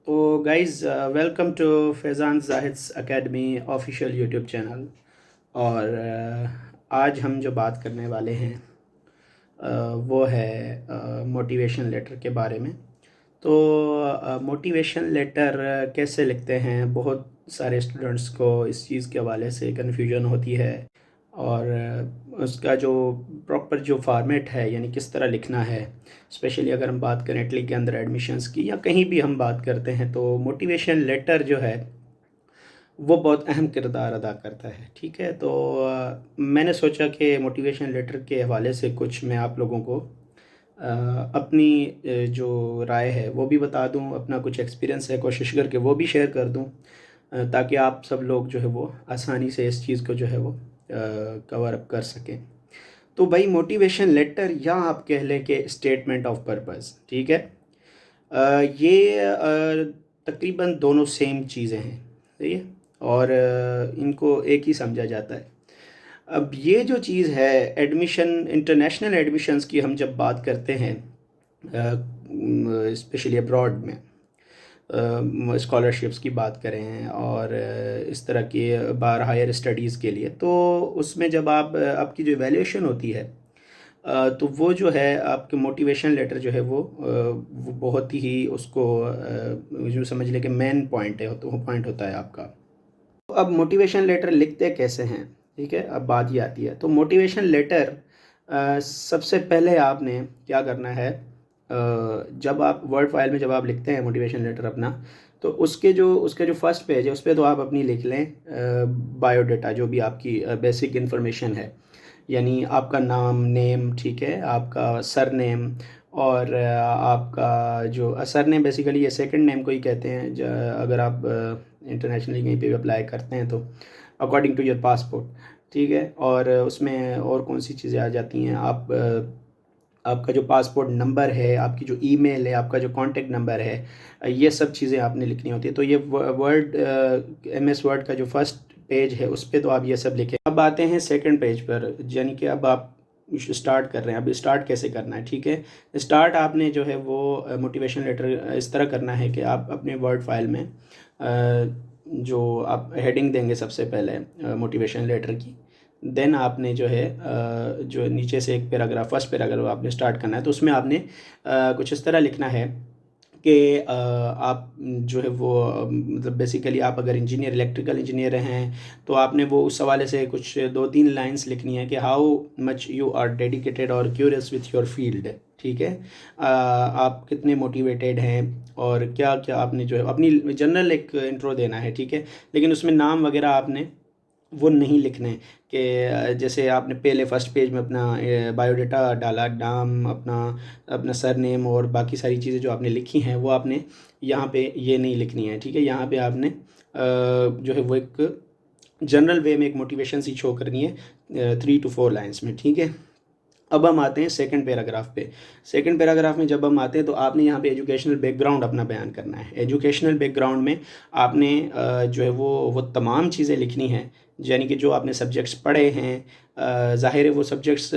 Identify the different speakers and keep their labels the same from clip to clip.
Speaker 1: तो guys, welcome to Faizan Zahid's academy official YouTube channel. और आज हम जो बात करने वाले हैं वो है मोटिवेशन लेटर के बारे में। तो मोटिवेशन लेटर कैसे लिखते हैं, बहुत सारे स्टूडेंट्स को इस चीज़ के हवाले से कन्फ्यूजन होती है। और उसका जो प्रॉपर जो फॉर्मेट है, यानी किस तरह लिखना है, स्पेशली अगर हम बात करें इटली के अंदर एडमिशन्स की या कहीं भी हम बात करते हैं, तो मोटिवेशन लेटर जो है वो बहुत अहम किरदार अदा करता है। ठीक है, तो मैंने सोचा कि मोटिवेशन लेटर के हवाले से कुछ मैं आप लोगों को अपनी जो राय है वो भी बता दूं, अपना कुछ एक्सपीरियंस है कोशिश करके वो भी शेयर कर दूं, ताकि आप सब लोग जो है वो आसानी से इस चीज़ को जो है वो कवर अप कर सकें। तो भाई, मोटिवेशन लेटर या आप कह लें कि स्टेटमेंट ऑफ पर्पस, ठीक है। ये तकरीबन दोनों सेम चीज़ें हैं, सही है। और इनको एक ही समझा जाता है। अब ये जो चीज़ है, एडमिशन, इंटरनेशनल एडमिशन्स की हम जब बात करते हैं, स्पेशली अब्रॉड में स्कॉलरशिप्स की बात करें और इस तरह की बाहर हायर स्टडीज़ के लिए, तो उसमें जब आपकी जो एवेल्यूएशन होती है, तो वो जो है आपके मोटिवेशन लेटर जो है वो बहुत ही उसको जो समझ ले कि मेन पॉइंट है, तो वो पॉइंट होता है आपका। तो अब मोटिवेशन लेटर लिखते कैसे हैं, ठीक है। अब बात ये आती है, तो मोटिवेशन लेटर सबसे पहले आपने क्या करना है, जब आप वर्ड फाइल में जब आप लिखते हैं मोटिवेशन लेटर अपना, तो उसके जो फर्स्ट पेज है उस पर तो आप अपनी लिख लें बायोडाटा, जो भी आपकी बेसिक इन्फॉर्मेशन है, यानी आपका नाम, नेम, ठीक है, आपका सर नेम, और आपका जो सर नेम बेसिकली ये सेकंड नेम को ही कहते हैं, अगर आप इंटरनेशनली कहीं पे भी अप्लाई करते हैं तो अकॉर्डिंग टू योर पासपोर्ट, ठीक है। और उसमें और कौन सी चीज़ें आ जाती हैं, आपका जो पासपोर्ट नंबर है, आपकी जो ईमेल है, आपका जो कॉन्टेक्ट नंबर है, ये सब चीज़ें आपने लिखनी होती है। तो ये वर्ड MS वर्ड का जो फर्स्ट पेज है उस पे तो आप ये सब लिखें। अब आते हैं सेकंड पेज पर, यानी कि अब आप स्टार्ट कर रहे हैं। अब स्टार्ट कैसे करना है, ठीक है। स्टार्ट आपने जो है वो मोटिवेशन लेटर इस तरह करना है कि आप अपने वर्ड फाइल में जो आप हेडिंग देंगे सबसे पहले मोटिवेशन लेटर की, देन आपने जो है जो नीचे से एक पैराग्राफ, फर्स्ट पैराग्राफ आपने स्टार्ट करना है, तो उसमें आपने कुछ इस तरह लिखना है कि आप जो है वो मतलब बेसिकली आप अगर इंजीनियर, इलेक्ट्रिकल इंजीनियर हैं, तो आपने वो उस हवाले से कुछ 2-3 लाइंस लिखनी है कि how much you are dedicated और क्यूरियस विथ योर फील्ड, ठीक है। आप कितने मोटिवेटेड हैं और क्या क्या आपने जो है अपनी जनरल एक इंट्रो देना है, ठीक है। लेकिन उसमें नाम वगैरह आपने वो नहीं लिखने कि जैसे आपने पहले फर्स्ट पेज में अपना बायोडाटा डाला, नाम अपना, अपना सर नेम और बाकी सारी चीज़ें जो आपने लिखी हैं वो आपने यहाँ पे ये नहीं लिखनी है, ठीक है। यहाँ पे आपने जो है वो एक जनरल वे में एक मोटिवेशन सी शो करनी है 3 to 4 लाइन्स में, ठीक है। अब हम आते हैं सेकंड पैराग्राफ पे। सेकंड पैराग्राफ में जब हम आते हैं तो आपने यहाँ पे एजुकेशनल बैकग्राउंड अपना बयान करना है। एजुकेशनल बैकग्राउंड में आपने जो है वो तमाम चीज़ें लिखनी हैं, यानी कि जो आपने सब्जेक्ट्स पढ़े हैं, ज़ाहिर है वो सब्जेक्ट्स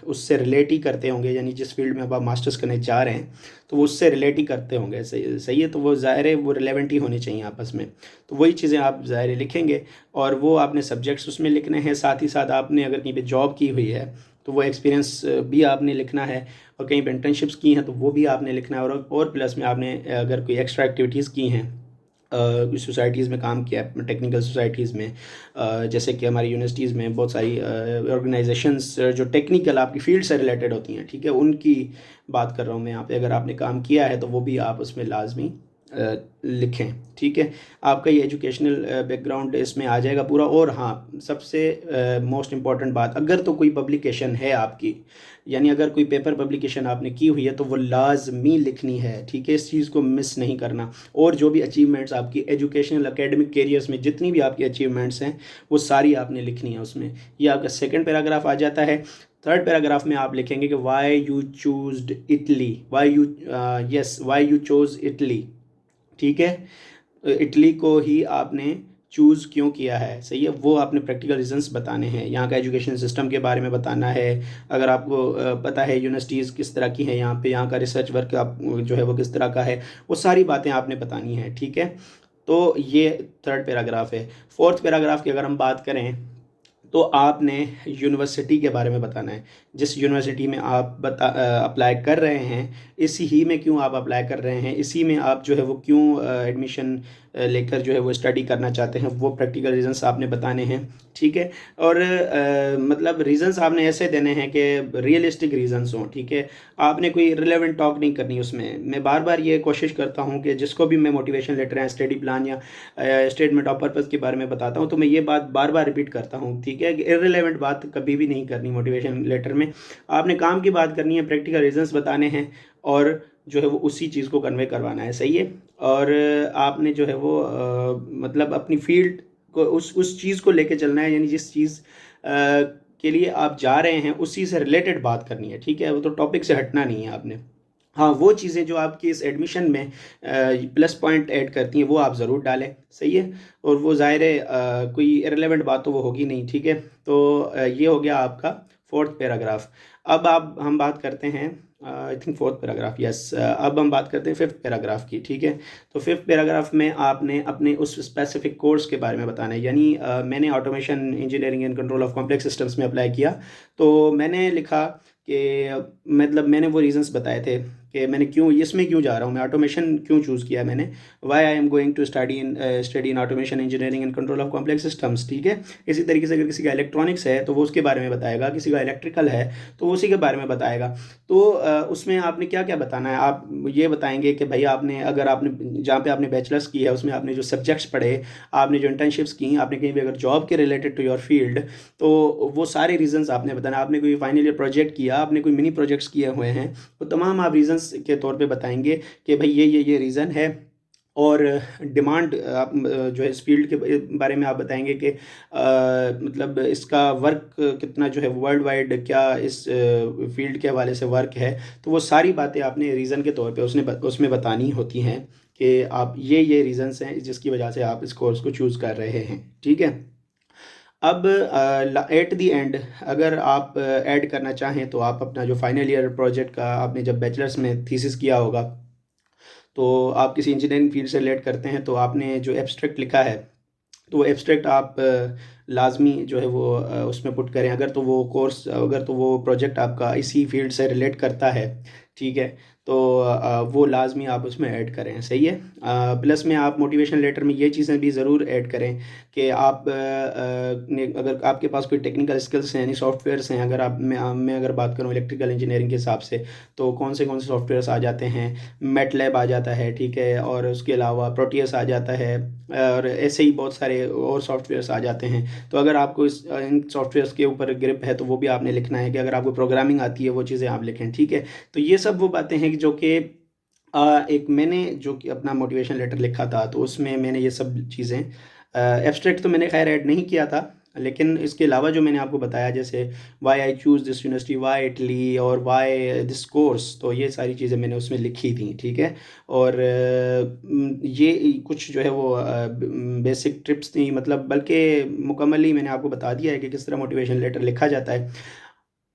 Speaker 1: उससे रिलेट ही करते होंगे, यानी जिस फील्ड में अब आप मास्टर्स करने जा रहे हैं तो वो उससे रिलेट ही करते होंगे, सही सही है। तो वो ज़ाहिर है वो रिलेवेंट ही होने चाहिए आपस में, तो वही चीज़ें आप ज़ाहिर है लिखेंगे। और वो आपने सब्जेक्ट्स उसमें लिखने हैं, साथ ही साथ आपने अगर कहीं पे जॉब की हुई है तो वो एक्सपीरियंस भी आपने लिखना है, और कहीं पे इंटर्नशिप्स की हैं तो वो भी आपने लिखना है। और प्लस में आपने अगर कोई एक्स्ट्रा एक्टिविटीज़ की हैं, सोसाइटीज़ में काम किया है, टेक्निकल सोसाइटीज़ में, जैसे कि हमारी यूनिवर्सिटीज़ में बहुत सारी ऑर्गेनाइजेशंस जो टेक्निकल आपकी फील्ड से रिलेटेड होती हैं, ठीक है, उनकी बात कर रहा हूँ मैं यहाँ पे। अगर आपने काम किया है तो वो भी आप उसमें लाजमी लिखें, ठीक है। आपका ये एजुकेशनल बैकग्राउंड इसमें आ जाएगा पूरा। और हाँ, सबसे मोस्ट इम्पॉर्टेंट बात, अगर तो कोई पब्लिकेशन है आपकी, यानी अगर कोई पेपर पब्लिकेशन आपने की हुई है तो वो लाजमी लिखनी है, ठीक है, इस चीज़ को मिस नहीं करना। और जो भी अचीवमेंट्स आपकी एजुकेशनल एकेडमिक कैरियर्स में जितनी भी आपकी अचीवमेंट्स हैं वो सारी आपने लिखनी है उसमें। ये आपका सेकंड पैराग्राफ आ जाता है। थर्ड पैराग्राफ में आप लिखेंगे कि why you choosed Italy, why you chose Italy, ठीक है। इटली को ही आपने चूज़ क्यों किया है, सही है, वो आपने प्रैक्टिकल रीजंस बताने हैं। यहाँ का एजुकेशन सिस्टम के बारे में बताना है, अगर आपको पता है यूनिवर्सिटीज़ किस तरह की है यहाँ पे, यहाँ का रिसर्च वर्क आप जो है वो किस तरह का है, वो सारी बातें आपने बतानी है, ठीक है। तो ये थर्ड पैराग्राफ है। फोर्थ पैराग्राफ की अगर हम बात करें तो आपने यूनिवर्सिटी के बारे में बताना है, जिस यूनिवर्सिटी में आप अप्लाई कर रहे हैं, इसी ही में क्यों आप अप्लाई कर रहे हैं, इसी में आप जो है वो क्यों एडमिशन लेकर जो है वो स्टडी करना चाहते हैं, वो प्रैक्टिकल रीजंस आपने बताने हैं, ठीक है। और मतलब रीजंस आपने ऐसे देने हैं कि रियलिस्टिक रीजंस हों, ठीक है। आपने कोई रिलेवेंट टॉक नहीं करनी उसमें। मैं बार बार ये कोशिश करता हूँ कि जिसको भी मैं मोटिवेशन लेटर या स्टडी प्लान या स्टेटमेंट ऑफ पर्पज़ के बारे में बताता हूँ, तो मैं ये बात बार बार रिपीट करता हूँ, ठीक है, कि इररिलेवेंट बात कभी भी नहीं करनी मोटिवेशन लेटर में। आपने काम की बात करनी है, प्रैक्टिकल रीजंस बताने हैं, और जो है वो उसी चीज़ को कन्वे करवाना है, सही है। और आपने जो है वो मतलब अपनी फील्ड को उस चीज़ को लेके चलना है, यानी जिस चीज़ के लिए आप जा रहे हैं उसी से रिलेटेड बात करनी है, ठीक है। वो तो टॉपिक से हटना नहीं है आपने। हाँ, वो चीज़ें जो आपकी इस एडमिशन में प्लस पॉइंट ऐड करती हैं वो आप ज़रूर डालें, सही है। और वो ज़ाहिर है कोई इररिलेवेंट बात तो वो होगी नहीं, ठीक है। तो ये हो गया आपका फोर्थ पैराग्राफ। अब आप हम बात करते हैं, I think fourth paragraph, yes. अब हम बात करते हैं फिफ्थ पैराग्राफ की, ठीक है। तो फिफ्थ पैराग्राफ में आपने अपने उस स्पेसिफिक कोर्स के बारे में बताना है। यानी मैंने automation engineering and control of complex systems में अप्लाई किया, तो मैंने लिखा कि मतलब मैंने वो रीजंस बताए थे कि मैंने क्यों इसमें क्यों जा रहा हूँ, मैं ऑटोमेशन क्यों चूज़ किया मैंने, why I am going to study in automation engineering and control of complex systems, ठीक है। इसी तरीके से अगर किसी का इलेक्ट्रॉनिक्स है तो वो उसके बारे में बताएगा, किसी का इलेक्ट्रिकल है तो वो उसी के बारे में बताएगा। तो उसमें आपने क्या क्या बताना है, आप ये बताएंगे कि भाई आपने, अगर आपने जहाँ पे आपने बैचलर्स की है उसमें आपने जो सब्जेक्ट्स पढ़े, आपने जो इंटर्नशिप्स की, आपने कहीं भी अगर जॉब के रिलेटेड टू योर फील्ड, तो वो सारे रीजंस आपने बताना। आपने कोई फाइनल ईयर प्रोजेक्ट किया, आपने कोई मिनी प्रोजेक्ट्स किए हुए हैं, तो तमाम आप रीजंस के तौर पे बताएंगे कि भाई ये रीज़न है। और डिमांड आप जो है इस फील्ड के बारे में आप बताएंगे कि मतलब इसका वर्क कितना जो है वर्ल्ड वाइड क्या इस फील्ड के हवाले से वर्क है। तो वो सारी बातें आपने रीज़न के तौर पे उसमें बतानी होती हैं कि आप ये रीज़न्स हैं जिसकी वजह से आप इस कोर्स को चूज़ कर रहे हैं, ठीक है। अब एट दी एंड अगर आप ऐड करना चाहें तो आप अपना जो फाइनल ईयर प्रोजेक्ट का, आपने जब बैचलर्स में थीसिस किया होगा, तो आप किसी इंजीनियरिंग फील्ड से रिलेट करते हैं, तो आपने जो एब्स्ट्रैक्ट लिखा है तो वो एब्स्ट्रैक्ट आप लाजमी जो है वो उसमें पुट करें, अगर तो वो कोर्स, अगर तो वो प्रोजेक्ट आपका इसी फील्ड से रिलेट करता है, ठीक है। तो वो लाजमी आप उसमें ऐड करें, सही है। प्लस में आप मोटिवेशन लेटर में ये चीज़ें भी ज़रूर ऐड करें कि आप अगर आपके पास कोई टेक्निकल स्किल्स हैं, यानी सॉफ्टवेयर्स हैं, अगर मैं अगर बात करूँ इलेक्ट्रिकल इंजीनियरिंग के हिसाब से, तो कौन से सॉफ्टवेयर्स आ जाते हैं, मैटलैब आ जाता है, ठीक है, और उसके अलावा प्रोटियस आ जाता है, और ऐसे ही बहुत सारे और सॉफ्टवेयर्स आ जाते हैं। तो अगर आपको इन सॉफ्टवेयर्स के ऊपर ग्रिप है तो वो भी आपने लिखना है, कि अगर आपको प्रोग्रामिंग आती है वो चीज़ें आप लिखें, ठीक है। तो ये सब वो बातें हैं कि जो कि एक मैंने जो कि अपना मोटिवेशन लेटर लिखा था, तो उसमें मैंने ये सब चीज़ें, एब्स्ट्रैक्ट तो मैंने खैर ऐड नहीं किया था, लेकिन इसके अलावा जो मैंने आपको बताया, जैसे why I choose this university, why Italy, और वाई दिस कोर्स, तो ये सारी चीज़ें मैंने उसमें लिखी थी, ठीक है। और ये कुछ जो है वो बेसिक ट्रिप्स थी, मतलब बल्कि मुकम्मली मैंने आपको बता दिया है कि किस तरह मोटिवेशन लेटर लिखा जाता है।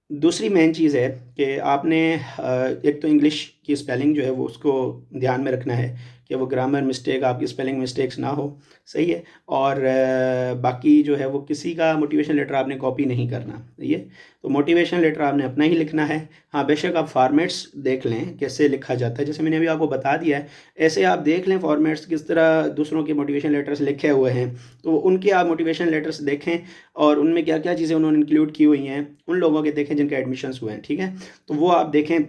Speaker 1: दूसरी मेन चीज़ है कि आपने एक तो इंग्लिश की स्पेलिंग जो है वो उसको ध्यान में रखना है कि वो ग्रामर मिस्टेक, आपकी स्पेलिंग मिस्टेक्स ना हो, सही है। और बाकी जो है वो किसी का मोटिवेशन लेटर आपने कॉपी नहीं करना, सही है। तो मोटिवेशन लेटर आपने अपना ही लिखना है। हाँ, बेशक आप फॉर्मेट्स देख लें कैसे लिखा जाता है, जैसे मैंने अभी आपको बता दिया है, ऐसे आप देख लें फॉर्मेट्स किस तरह दूसरों के मोटिवेशन लेटर्स लिखे हुए हैं, तो उनके आप मोटिवेशन लेटर्स देखें और उनमें क्या क्या चीज़ें उन्होंने इंक्लूड की हुई हैं, उन लोगों के देखें जिनके एडमिशन्स हुए हैं, ठीक है। तो वो आप देखें।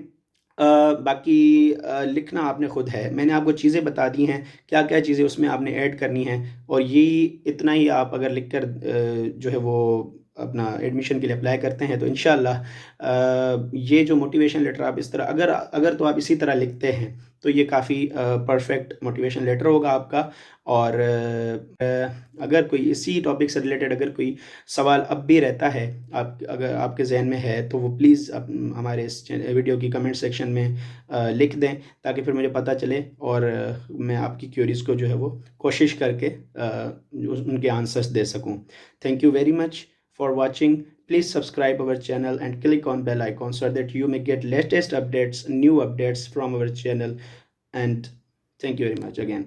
Speaker 1: बाकी लिखना आपने खुद है, मैंने आपको चीज़ें बता दी हैं क्या क्या चीज़ें उसमें आपने ऐड करनी हैं, और यही इतना ही आप अगर लिख कर जो है वो अपना एडमिशन के लिए अप्लाई करते हैं तो इंशाल्लाह ये जो मोटिवेशन लेटर आप इस तरह अगर तो आप इसी तरह लिखते हैं तो ये काफ़ी परफेक्ट मोटिवेशन लेटर होगा आपका। और अगर कोई इसी टॉपिक से रिलेटेड अगर कोई सवाल अब भी रहता है, आप अगर आपके जहन में है तो वो प्लीज़ हमारे इस वीडियो की कमेंट सेक्शन में लिख दें, ताकि फिर मुझे पता चले और मैं आपकी क्यूरीज़ को जो है वो कोशिश करके उनके आंसर्स दे सकूं। Thank you very much for watching. Please subscribe our channel and click on bell icon so that you may get latest updates, new updates from our channel. And thank you very much again.